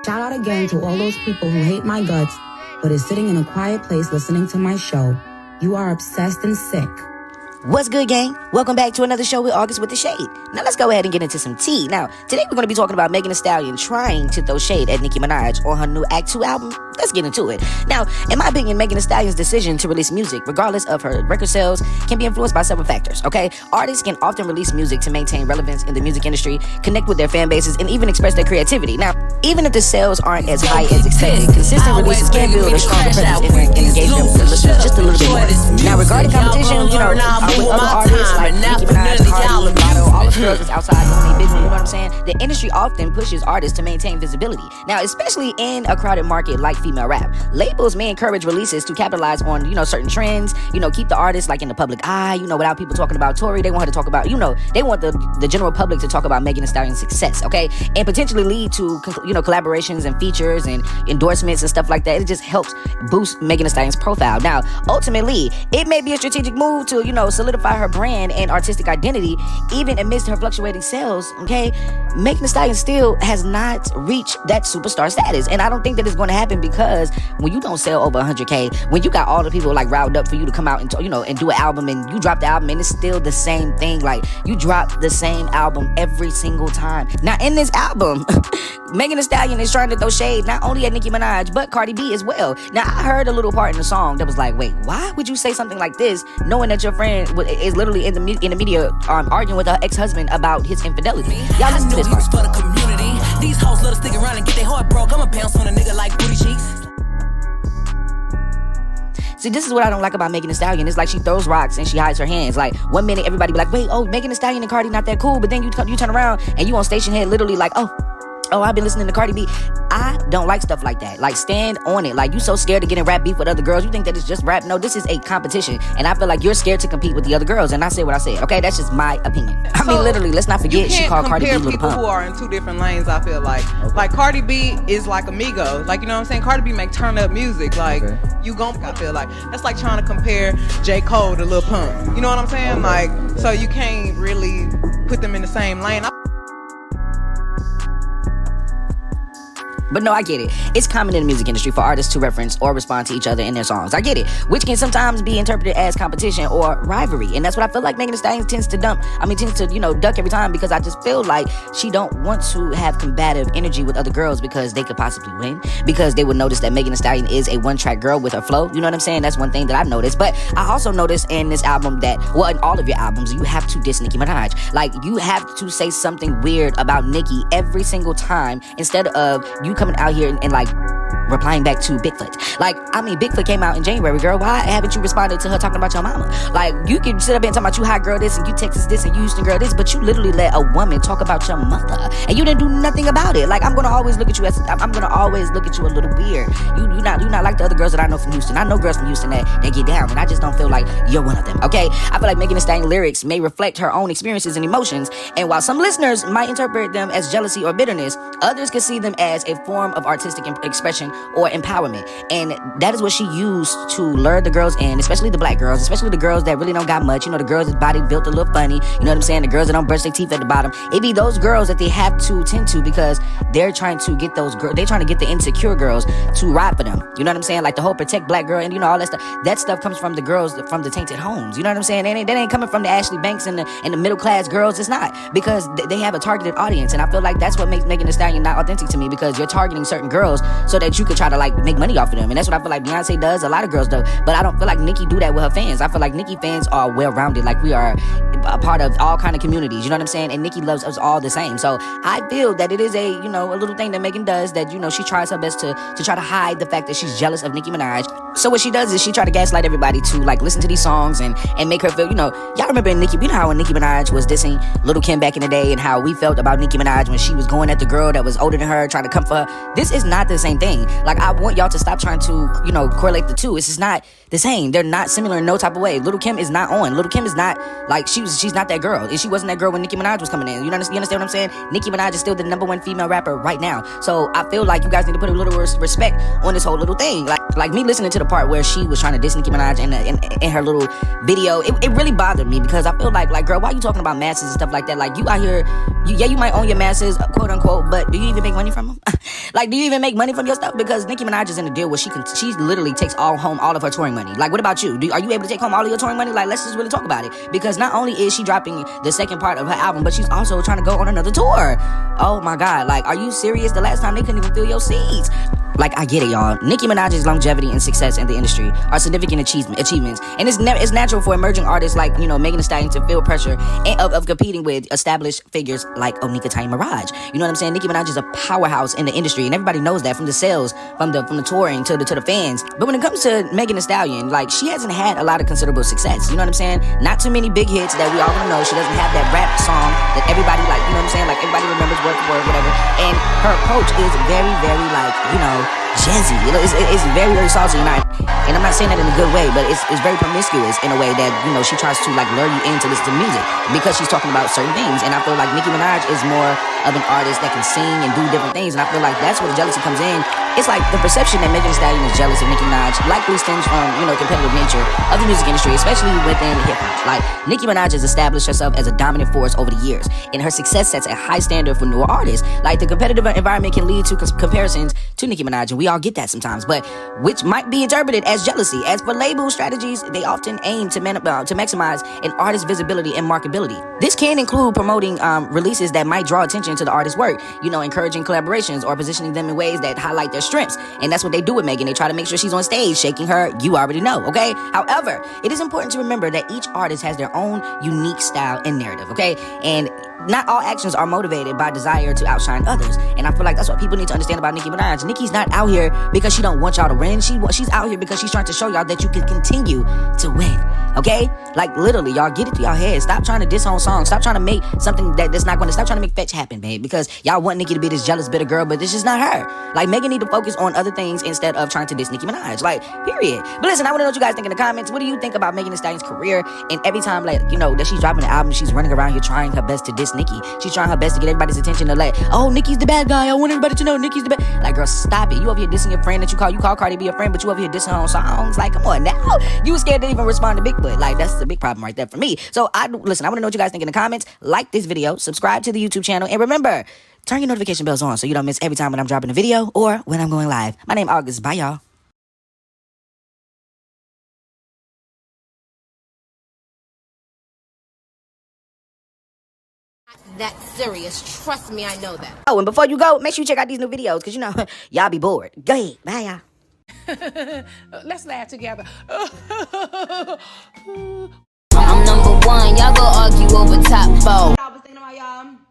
Shout out again to all those people who hate my guts, but is sitting in a quiet place listening to my show. You are obsessed and sick. What's good, gang? Welcome back to another show with August with the Shade. Now let's go ahead and get into some tea. Now, today we're going to be talking about Megan Thee Stallion trying to throw shade at Nicki Minaj on her new Act 2 album. Let's get into it. Now, in my opinion, Megan Thee Stallion's decision to release music, regardless of her record sales, can be influenced by several factors, okay? Artists can often release music to maintain relevance in the music industry, connect with their fan bases, and even express their creativity. Now, even if the sales aren't as high as expected, consistent releases can build a stronger presence and engagement with the listeners just a little bit more. Now, regarding competition, with other artists like Nicki Minaj, Cardi, Lotto, all the girls that's outside the big one, you know what I'm saying? The industry often pushes artists to maintain visibility. Now, especially in a crowded market like female rap, labels may encourage releases to capitalize on, certain trends, keep the artist like in the public eye, without people talking about Tory. They want her to talk about, they want the general public to talk about Megan Thee Stallion's success, okay? And potentially lead to, collaborations and features and endorsements and stuff like that. It just helps boost Megan Thee Stallion's profile. Now, ultimately, it may be a strategic move to, solidify her brand and artistic identity, even amidst her fluctuating sales, okay? Megan Thee Stallion still has not reached that superstar status. And I don't think that it's going to happen because when you don't sell over 100K, when you got all the people like riled up for you to come out and, and do an album, and you drop the album and it's still the same thing. Like, you drop the same album every single time. Now, in this album, Megan Thee Stallion is trying to throw shade not only at Nicki Minaj, but Cardi B as well. Now, I heard a little part in the song that was like, wait, why would you say something like this, knowing that your friend is literally in the media arguing with her ex-husband about his infidelity? Y'all listen to this part. For the community. These hoes let us stick around and get their heart broke. I'ma bounce on a nigga like booty cheeks. See, this is what I don't like about Megan Thee Stallion. It's like she throws rocks and she hides her hands. Like, one minute everybody be like, wait, Megan Thee Stallion and Cardi not that cool, but then you turn around and you on station head literally like, oh, I've been listening to Cardi B. I don't like stuff like that. Like, stand on it. Like, you so scared to get in rap beef with other girls. You think that it's just rap. No, this is a competition. And I feel like you're scared to compete with the other girls. And I said what I said. Okay, that's just my opinion. I mean, literally, let's not forget she called Cardi B Little Pump. You can't compare people who are in two different lanes, I feel like. Okay. Like, Cardi B is like Amigo. Like, you know what I'm saying? Cardi B make turn up music. Like, I feel like. That's like trying to compare J. Cole to Lil Pump. You know what I'm saying? Like, so you can't really put them in the same lane. But no, I get it. It's common in the music industry for artists to reference or respond to each other in their songs. I get it. Which can sometimes be interpreted as competition or rivalry. And that's what I feel like Megan Thee Stallion tends to duck every time, because I just feel like she don't want to have combative energy with other girls because they could possibly win. Because they would notice that Megan Thee Stallion is a one-track girl with her flow. You know what I'm saying? That's one thing that I've noticed. But I also noticed in this album that, well, in all of your albums, you have to diss Nicki Minaj. Like, you have to say something weird about Nicki every single time instead of you coming out here and like replying back to Bigfoot. Like, I mean, Bigfoot came out in January, girl. Why haven't you responded to her talking about your mama? Like, you can sit up and talk about you hot girl this and you Texas this and you Houston girl this, but you literally let a woman talk about your mother and you didn't do nothing about it. Like, I'm gonna always look at you a little weird. You not like the other girls that I know from Houston. I know girls from Houston that get down, and I just don't feel like you're one of them. Okay, I feel like Megan Thee Stallion lyrics may reflect her own experiences and emotions, and while some listeners might interpret them as jealousy or bitterness, others can see them as a form of artistic expression or empowerment. And that is what she used to lure the girls in, especially the black girls, especially the girls that really don't got much. The girls that body built a little funny, you know what I'm saying? The girls that don't brush their teeth at the bottom. It be those girls that they have to tend to, because they're trying to get those girls, they're trying to get the insecure girls to ride for them. You know what I'm saying? Like the whole protect black girl and all that stuff. That stuff comes from the girls from the tainted homes. You know what I'm saying? That ain't coming from the Ashley Banks and the middle class girls. It's not, because they have a targeted audience. And I feel like that's what makes Megan Thee Stallion not authentic to me, because you're targeting certain girls so that you could try to like make money off of them. And that's what I feel like Beyonce does, a lot of girls do. But I don't feel like Nicki do that with her fans. I feel like Nicki fans are well-rounded. Like, we are a part of all kind of communities, you know what I'm saying? And Nicki loves us all the same. So I feel that it is a little thing that Megan does, that she tries her best to try to hide the fact that she's jealous of Nicki Minaj. So what she does is she try to gaslight everybody to like listen to these songs and make her feel, y'all remember Nicki, how when Nicki Minaj was dissing Lil' Kim back in the day, and how we felt about Nicki Minaj when she was going at the girl that was older than her, trying to comfort her. This is not the same thing. Like, I want y'all to stop trying to, correlate the two. It's just not the same. They're not similar in no type of way. Little Kim is not on. Little Kim is not like she's not that girl. And she wasn't that girl when Nicki Minaj was coming in. You understand what I'm saying? Nicki Minaj is still the #1 female rapper right now. So I feel like you guys need to put a little respect on this whole little thing. Like me listening to the part where she was trying to diss Nicki Minaj in her little video, it really bothered me because I feel like girl, why are you talking about masses and stuff like that? Like you out here, you might own your masses, quote unquote, but do you even make money from them? Like, do you even make money from your stuff? Because Nicki Minaj is in a deal where she literally takes home all of her touring money. Like, what about you? Are you able to take home all of your touring money? Like, let's just really talk about it. Because not only is she dropping the second part of her album, but she's also trying to go on another tour. Oh my God. Like, are you serious? The last time they couldn't even fill your seats. Like, I get it, y'all. Nicki Minaj's longevity and success in the industry are significant achievements. And it's natural for emerging artists like, Megan Thee Stallion to feel pressure of competing with established figures like Onika Minaj. You know what I'm saying? Nicki Minaj is a powerhouse in the industry, and everybody knows that from the sales, from the touring to the fans. But when it comes to Megan Thee Stallion, like, she hasn't had a lot of considerable success. You know what I'm saying? Not too many big hits that we all gonna know. She doesn't have that rap song that everybody, like, you know what I'm saying? Like, everybody remembers word for word, whatever. And her approach is very, very, like, jazzy. It's very, very saucy, and I'm not saying that in a good way, but it's very promiscuous in a way that, she tries to, like, lure you into listen to music because she's talking about certain things. And I feel like Nicki Minaj is more of an artist that can sing and do different things, and I feel like that's where the jealousy comes in. It's like the perception that Megan Thee Stallion is jealous of Nicki Minaj likely stems from, competitive nature of the music industry, especially within hip-hop. Like, Nicki Minaj has established herself as a dominant force over the years, and her success sets a high standard for newer artists. Like, the competitive environment can lead to comparisons to Nicki Minaj, and we all get that sometimes, but which might be interpreted as jealousy. As for label strategies, they often aim to maximize an artist's visibility and marketability. This can include promoting releases that might draw attention to the artist's work, encouraging collaborations or positioning them in ways that highlight their strengths. And that's what they do with Megan. They try to make sure she's on stage shaking her, you already know, okay? However, it is important to remember that each artist has their own unique style and narrative, okay? And not all actions are motivated by desire to outshine others. And I feel like that's what people need to understand about Nicki Minaj. Nicki's not out here because she don't want y'all to win. She's out here because she's trying to show y'all that you can continue to win. Okay? Like, literally, y'all get it through y'all head. Stop trying to diss on songs. Stop trying to make something that's not going to... Stop trying to make fetch happen, babe. Because y'all want Nicki to be this jealous, bitter girl, but this is not her. Like, Megan need to focus on other things instead of trying to diss Nicki Minaj. Like, period. But listen, I want to know what you guys think in the comments. What do you think about Megan Thee Stallion's career? And every time, like, that she's dropping an album, she's running around here trying her best to diss Nicki. She's trying her best to get everybody's attention to, like, oh, Nicki's the bad guy. I want everybody to know Nicki's the bad... Like, girl, stop it. You over here dissing your friend that you call Cardi B your friend, but you over here dissing her own songs. Like, come on now. You was scared to even respond to Bigfoot. Like, that's the big problem right there for me. So, I want to know what you guys think in the comments. Like this video, subscribe to the YouTube channel, and remember, turn your notification bells on so you don't miss every time when I'm dropping a video or when I'm going live. My name is August. Bye, y'all. That serious. Trust me, I know that. Oh, and before you go, make sure you check out these new videos, because, y'all be bored. Go ahead. Bye, y'all. Let's laugh together. I'm #1. Y'all go argue over top 4. I was thinking about y'all.